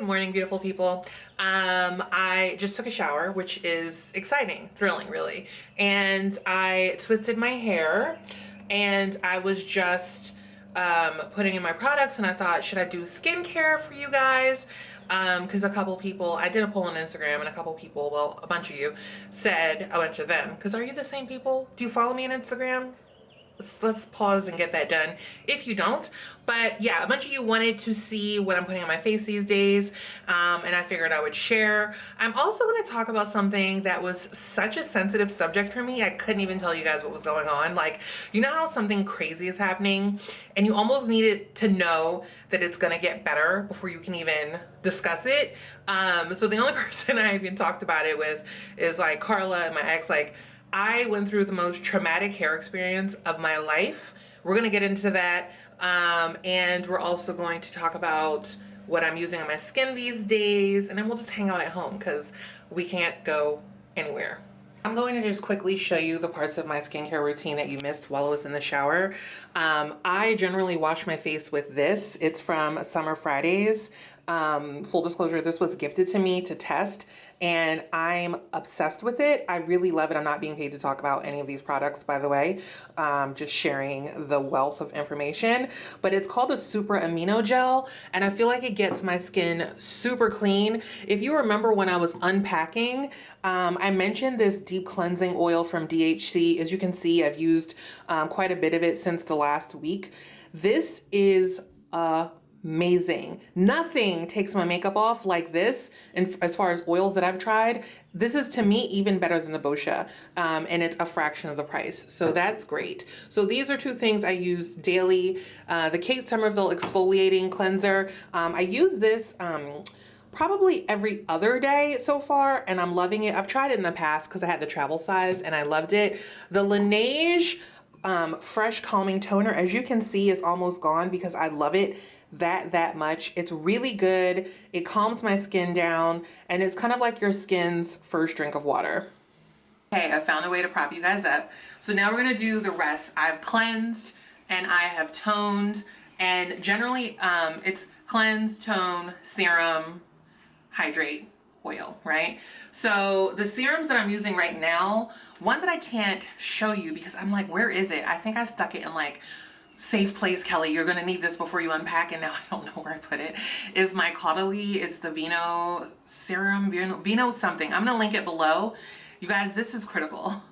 morning, beautiful people. I just took a shower, which is exciting, thrilling, really. And I twisted my hair, and I was just putting in my products, and I thought, should I do skincare for you guys? Because a couple people, I did a poll on Instagram, and a couple people, well, a bunch of you said, I went to them, because are you the same people? Do you follow me on Instagram? Let's pause and get that done if you don't. But yeah, a bunch of you wanted to see what I'm putting on my face these days, and I figured I would share. I'm also going to talk about something that was such a sensitive subject for me. I couldn't even tell you guys what was going on. Like, you know how something crazy is happening and you almost need it to know that it's going to get better before you can even discuss it. So the only person I even talked about it with is like Carla and my ex. Like, I went through the most traumatic hair experience of my life. We're going to get into that. And we're also going to talk about what I'm using on my skin these days. And then we'll just hang out at home because we can't go anywhere. I'm going to just quickly show you the parts of my skincare routine that you missed while I was in the shower. I generally wash my face with this. It's from Summer Fridays. Full disclosure, this was gifted to me to test, and I'm obsessed with it. I really love it. I'm not being paid to talk about any of these products, by the way. Just sharing the wealth of information. But it's called a super amino gel, and I feel like it gets my skin super clean. If you remember when I was unpacking, I mentioned this deep cleansing oil from DHC. As you can see, I've used quite a bit of it since the last week. This is amazing. Nothing takes my makeup off like this. And as far as oils that I've tried, this is to me even better than the Boscia, and it's a fraction of the price. So that's great. So these are two things I use daily. The Kate Somerville exfoliating cleanser. I use this probably every other day so far, and I'm loving it. I've tried it in the past because I had the travel size and I loved it. The Laneige fresh calming toner, as you can see, is almost gone because I love it that much. It's really good. It calms my skin down, and it's kind of like your skin's first drink of water. Okay, I found a way to prop you guys up. So now we're gonna do the rest. I've cleansed and I have toned, and generally it's cleanse, tone, serum, hydrate, oil, right? So the serums that I'm using right now, one that I can't show you because I'm like, where is it? I think I stuck it in like safe place, Kelly. You're gonna need this before you unpack, and now I don't know where I put it. Is my Caudalie. It's the Vino serum, Vino something. I'm gonna link it below. You guys, this is critical.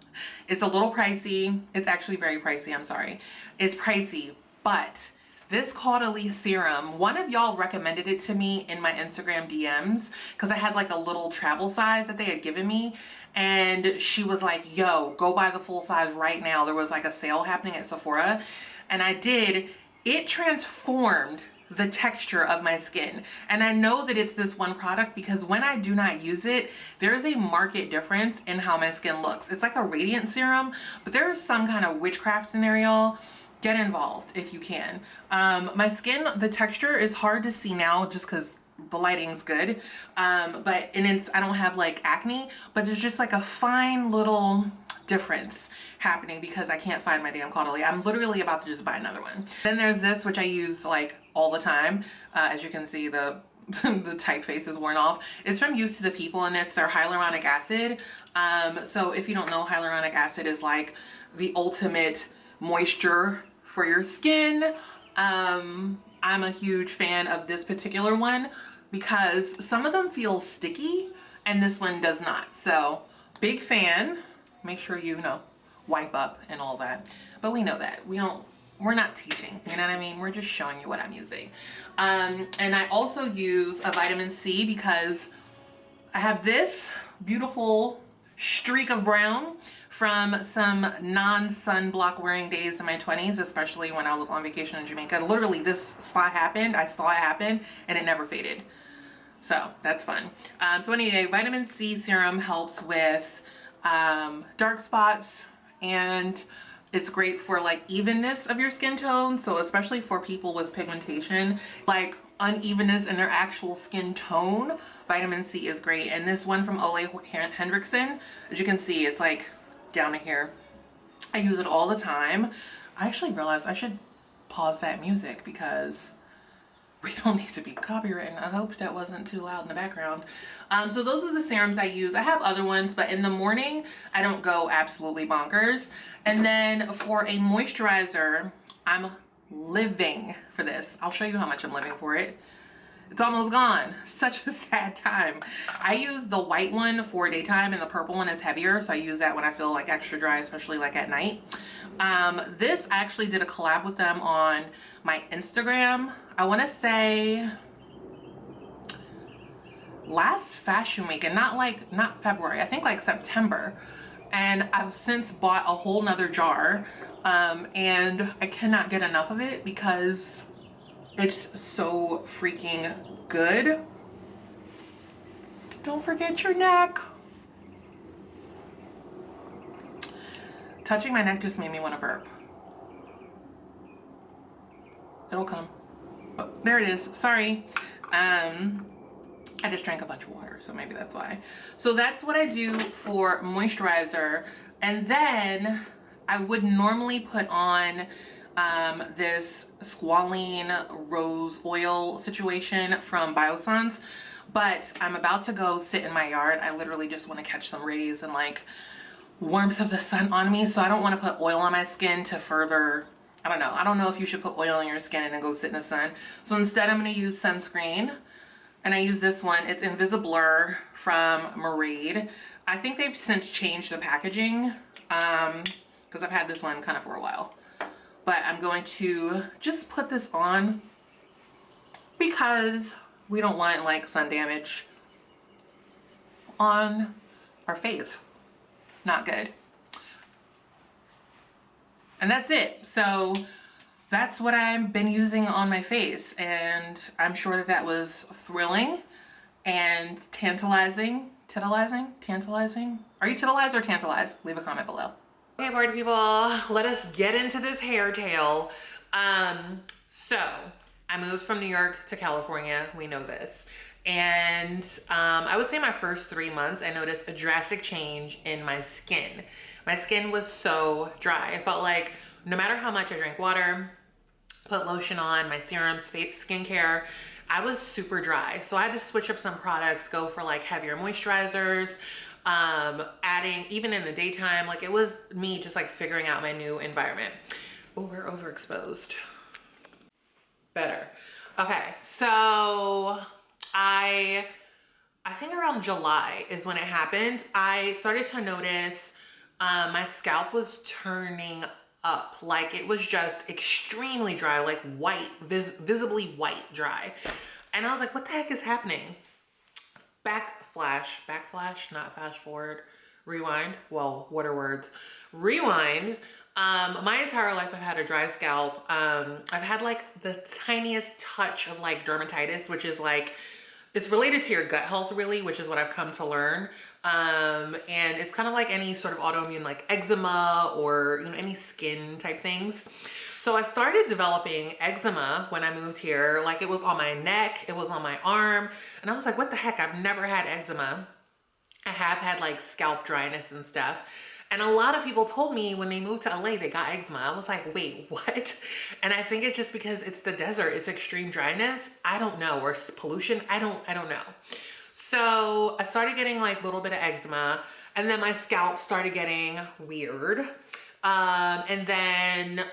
It's a little pricey. It's actually very pricey, I'm sorry. It's pricey, but this Caudalie serum, one of y'all recommended it to me in my Instagram DMs because I had like a little travel size that they had given me, and she was like, yo, go buy the full size right now. There was like a sale happening at Sephora, and I did. It transformed the texture of my skin. And I know that it's this one product because when I do not use it, there's a marked difference in how my skin looks. It's like a radiant serum, but there is some kind of witchcraft in there, y'all. Get involved if you can. My skin, the texture is hard to see now just because the lighting's good. But I don't have like acne, but there's just like a fine little difference happening because I can't find my damn Caudalie. I'm literally about to just buy another one. Then there's this, which I use like all the time. As you can see, the the typeface is worn off. It's from Youth to the People, and it's their hyaluronic acid. So if you don't know, hyaluronic acid is like the ultimate moisture for your skin. I'm a huge fan of this particular one because some of them feel sticky and this one does not. So big fan. Make sure you know, wipe up and all that. But we know that. We're not teaching, you know what I mean? We're just showing you what I'm using. And I also use a vitamin C because I have this beautiful streak of brown from some non-sunblock wearing days in my 20s, especially when I was on vacation in Jamaica. Literally, this spot happened, I saw it happen, and it never faded. So that's fun. So anyway, vitamin C serum helps with dark spots, and it's great for like evenness of your skin tone. So especially for people with pigmentation, like unevenness in their actual skin tone, vitamin C is great. And this one from Ole Henriksen, as you can see, it's like down to here. I use it all the time. I actually realized I should pause that music because we don't need to be copywritten. I hope that wasn't too loud in the background. So those are the serums I use. I have other ones, but in the morning, I don't go absolutely bonkers. And then for a moisturizer, I'm living for this. I'll show you how much I'm living for it. It's almost gone. Such a sad time. I use the white one for daytime and the purple one is heavier. So I use that when I feel like extra dry, especially like at night. This, I actually did a collab with them on my Instagram. I want to say last fashion week, and not February, I think like September. And I've since bought a whole nother jar. And I cannot get enough of it because it's so freaking good. Don't forget your neck. Touching my neck just made me want to burp. It'll come. Oh, there it is. Sorry. I just drank a bunch of water, so maybe that's why. So that's what I do for moisturizer. And then I would normally put on this squalene rose oil situation from Biossance, but I'm about to go sit in my yard. I literally just want to catch some rays and like warmth of the sun on me, so I don't want to put oil on my skin to further, I don't know if you should put oil on your skin and then go sit in the sun. So instead I'm going to use sunscreen, and I use this one. It's Invisiblur from Maraid. I think they've since changed the packaging because I've had this one kind of for a while. But I'm going to just put this on because we don't want like sun damage on our face. Not good. And that's it. So that's what I've been using on my face, and I'm sure that that was thrilling and tantalizing. Tantalizing? Are you tantalized or tantalized? Leave a comment below. Okay, party people, let us get into this hair tale. So I moved from New York to California. We know this. And I would say my first 3 months, I noticed a drastic change in my skin. My skin was so dry. I felt like no matter how much I drank water, put lotion on, my serums, face skincare, I was super dry. So I had to switch up some products, go for like heavier moisturizers, adding, even in the daytime, like it was me just like figuring out my new environment. Oh, we're overexposed. Better. Okay, so I think around July is when it happened. I started to notice my scalp was turning up. Like it was just extremely dry, like white, visibly white dry. And I was like, what the heck is happening? Backflash, not fast forward, rewind. Well, what are words? Rewind. My entire life I've had a dry scalp. I've had like the tiniest touch of like dermatitis, which is like, it's related to your gut health really, which is what I've come to learn. And it's kind of like any sort of autoimmune like eczema or, you know, any skin type things. So I started developing eczema when I moved here. Like it was on my neck, it was on my arm. And I was like, what the heck? I've never had eczema. I have had like scalp dryness and stuff. And a lot of people told me when they moved to LA, they got eczema. I was like, wait, what? And I think it's just because it's the desert, it's extreme dryness. I don't know, or pollution. I don't know. So I started getting like a little bit of eczema, and then my scalp started getting weird. And then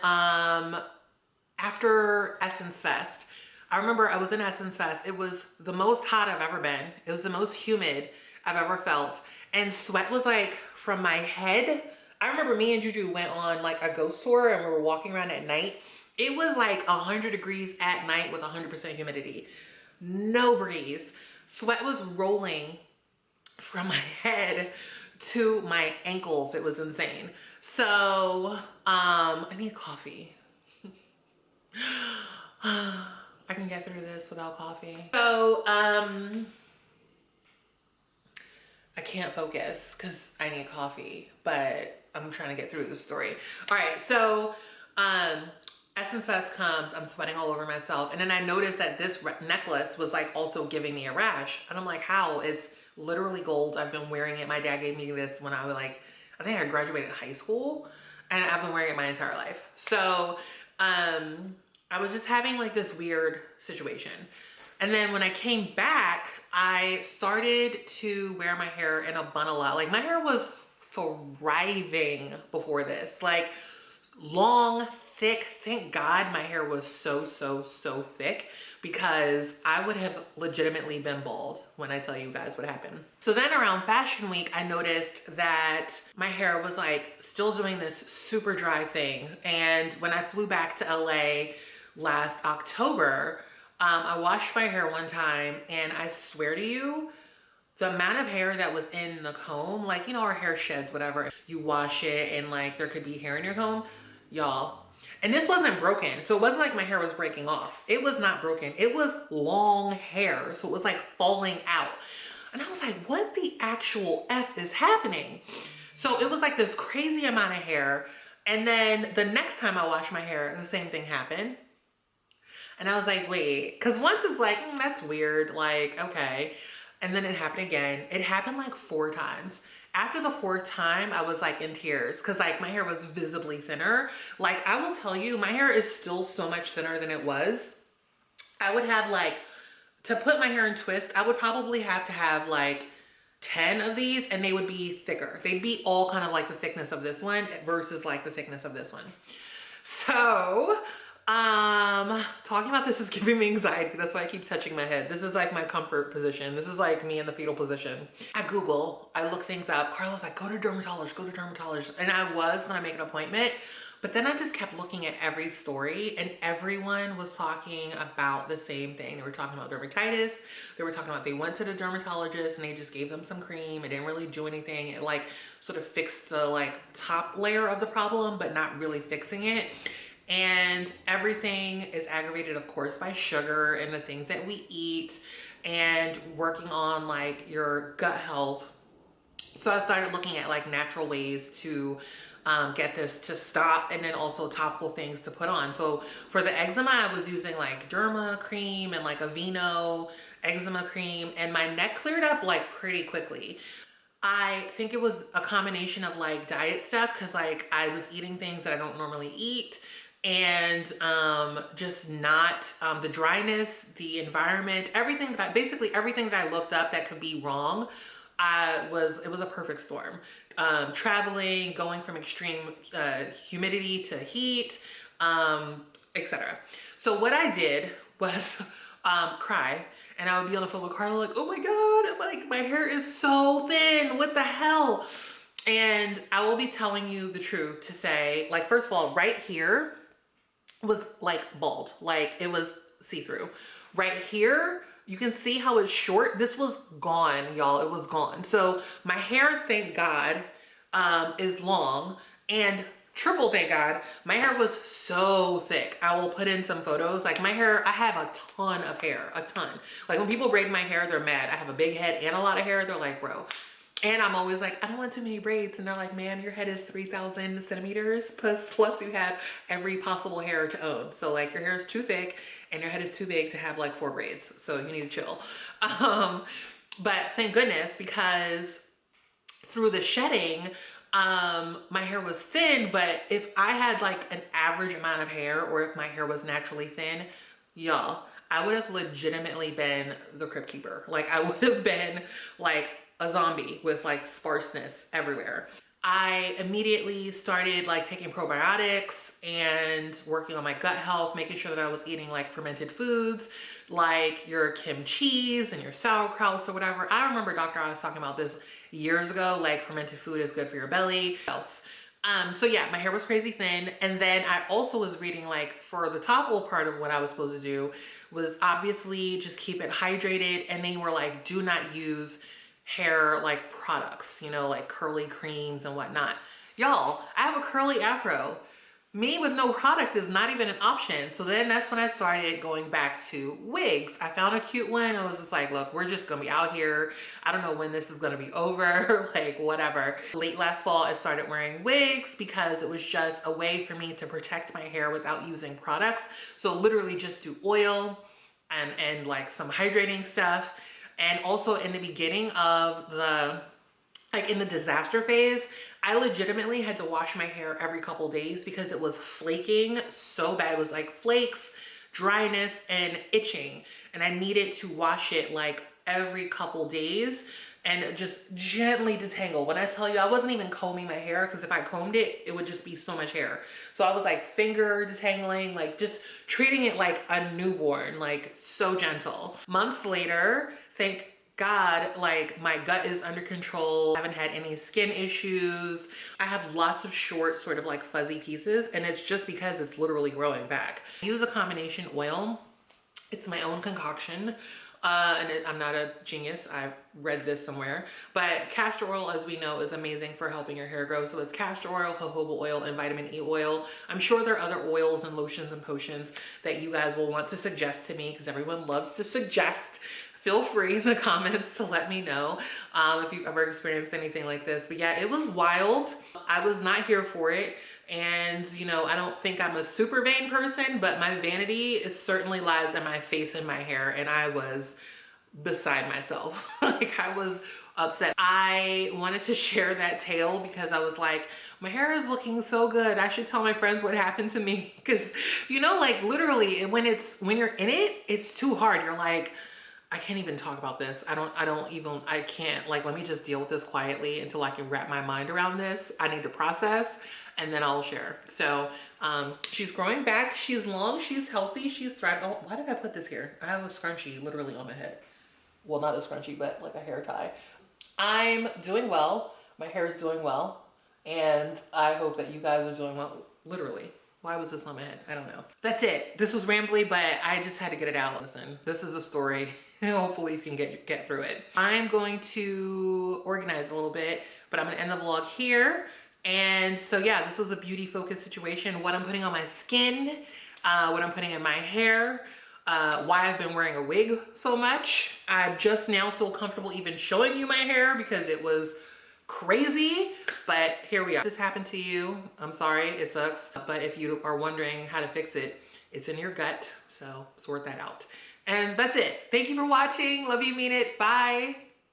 after Essence Fest, I remember I was in Essence Fest. It was the most hot I've ever been. It was the most humid I've ever felt. And sweat was like from my head. I remember me and Juju went on like a ghost tour and we were walking around at night. It was like 100 degrees at night with 100% humidity. No breeze. Sweat was rolling from my head to my ankles. It was insane. So I need coffee. I can get through this without coffee. So I can't focus because I need coffee, but I'm trying to get through this story. All right, so Essence Fest comes, I'm sweating all over myself, and then I noticed that this necklace was like also giving me a rash, and I'm like, how? It's literally gold. I've been wearing it. My dad gave me this when I was like, I think I graduated high school, and I've been wearing it my entire life. So I was just having like this weird situation. And then when I came back, I started to wear my hair in a bun a lot. Like my hair was thriving before this. Like long, thick. Thank God my hair was so thick, because I would have legitimately been bald when I tell you guys what happened. So then around Fashion Week, I noticed that my hair was like still doing this super dry thing. And when I flew back to LA last October, I washed my hair one time, and I swear to you, the amount of hair that was in the comb, like, you know, our hair sheds, whatever. You wash it and like there could be hair in your comb, y'all. And this wasn't broken. So it wasn't like my hair was breaking off. It was not broken. It was long hair. So it was like falling out. And I was like, what the actual F is happening? So it was like this crazy amount of hair. And then the next time I washed my hair, the same thing happened. And I was like, wait, because once it's like, that's weird. Like, okay. And then it happened again. It happened like 4 times. After the 4th time, I was like in tears because like my hair was visibly thinner. Like I will tell you, my hair is still so much thinner than it was. I would have like, to put my hair in twist, I would probably have to have like 10 of these, and they would be thicker. They'd be all kind of like the thickness of this one versus like the thickness of this one. So talking about this is giving me anxiety. That's why I keep touching my head. This is like my comfort position. This is like me in the fetal position. I Google, I look things up. Carla's like, go to dermatologist, go to dermatologist. And I was gonna make an appointment, but then I just kept looking at every story, and everyone was talking about the same thing. They were talking about dermatitis. They were talking about they went to the dermatologist and they just gave them some cream. It didn't really do anything. It like sort of fixed the like top layer of the problem, but not really fixing it. And everything is aggravated, of course, by sugar and the things that we eat, and working on like your gut health. So I started looking at like natural ways to get this to stop, and then also topical things to put on. So for the eczema, I was using like Derma cream and like Aveeno eczema cream, and my neck cleared up like pretty quickly. I think it was a combination of like diet stuff, because like I was eating things that I don't normally eat, and just not the dryness, the environment, everything that basically everything that I looked up that could be wrong, it was a perfect storm. Traveling, going from extreme humidity to heat, etc. So what I did was cry, and I would be on the phone with Carla like, oh my God, like my hair is so thin, what the hell? And I will be telling you the truth to say, like, first of all, right here was like bald, like it was see-through. Right here, you can see how it's short. This was gone, y'all. It was gone. So my hair, thank God, is long, and triple thank God, my hair was so thick. I will put in some photos. Like my hair, I have a ton of hair, a ton. Like when people braid my hair, they're mad. I have a big head and a lot of hair. They're like, bro. And I'm always like, I don't want too many braids. And they're like, ma'am, your head is 3,000 centimeters. Plus you have every possible hair to own. So like your hair is too thick and your head is too big to have like 4 braids. So you need to chill. But thank goodness, because through the shedding, my hair was thin. But if I had like an average amount of hair, or if my hair was naturally thin, y'all, I would have legitimately been the Crypt Keeper. Like I would have been like a zombie with like sparseness everywhere. I immediately started like taking probiotics and working on my gut health, making sure that I was eating like fermented foods, like your kimchi's and your sauerkrauts or whatever. I remember Dr. Oz talking about this years ago, like fermented food is good for your belly. Else. So yeah, my hair was crazy thin. And then I also was reading like for the topical part of what I was supposed to do was obviously just keep it hydrated. And they were like, do not use hair like products, you know, like curly creams and whatnot. Y'all, I have a curly afro. Me with no product is not even an option. So then that's when I started going back to wigs. I found a cute one. I was just like, look, we're just gonna be out here. I don't know when this is gonna be over, like whatever. Late last fall, I started wearing wigs because it was just a way for me to protect my hair without using products. So literally just do oil and like some hydrating stuff. And also in the beginning of the, like in the disaster phase, I legitimately had to wash my hair every couple days because it was flaking so bad. It was like flakes, dryness, and itching. And I needed to wash it like every couple days and just gently detangle. When I tell you, I wasn't even combing my hair, because if I combed it, it would just be so much hair. So I was like finger detangling, like just treating it like a newborn, like so gentle. Months later, thank God, like my gut is under control. I haven't had any skin issues. I have lots of short, sort of like fuzzy pieces, and it's just because it's literally growing back. I use a combination oil. It's my own concoction. I'm not a genius. I read this somewhere, but castor oil, as we know, is amazing for helping your hair grow. So it's castor oil, jojoba oil, and vitamin E oil. I'm sure there are other oils and lotions and potions that you guys will want to suggest to me, because everyone loves to suggest. Feel free in the comments to let me know if you've ever experienced anything like this. But yeah, it was wild. I was not here for it. And, you know, I don't think I'm a super vain person, but my vanity is certainly lies in my face and my hair. And I was beside myself. Like, I was upset. I wanted to share that tale because I was like, my hair is looking so good. I should tell my friends what happened to me. Because, you know, like literally when you're in it, it's too hard. You're like, I can't even talk about this. I can't, like, let me just deal with this quietly until I can wrap my mind around this. I need to process, and then I'll share. So she's growing back. She's long, she's healthy, she's thriving. Oh, why did I put this here? I have a scrunchie literally on my head. Well, not a scrunchie, but like a hair tie. I'm doing well. My hair is doing well. And I hope that you guys are doing well, literally. Why was this on my head? I don't know. That's it. This was rambly, but I just had to get it out. Listen, this is a story. Hopefully you can get through it. I'm going to organize a little bit, but I'm gonna end the vlog here. And so yeah, this was a beauty focused situation. What I'm putting on my skin, what I'm putting in my hair, why I've been wearing a wig so much. I just now feel comfortable even showing you my hair because it was crazy, but here we are. If this happened to you, I'm sorry, it sucks. But if you are wondering how to fix it, it's in your gut, so sort that out. And that's it. Thank you for watching. Love you, mean it. Bye.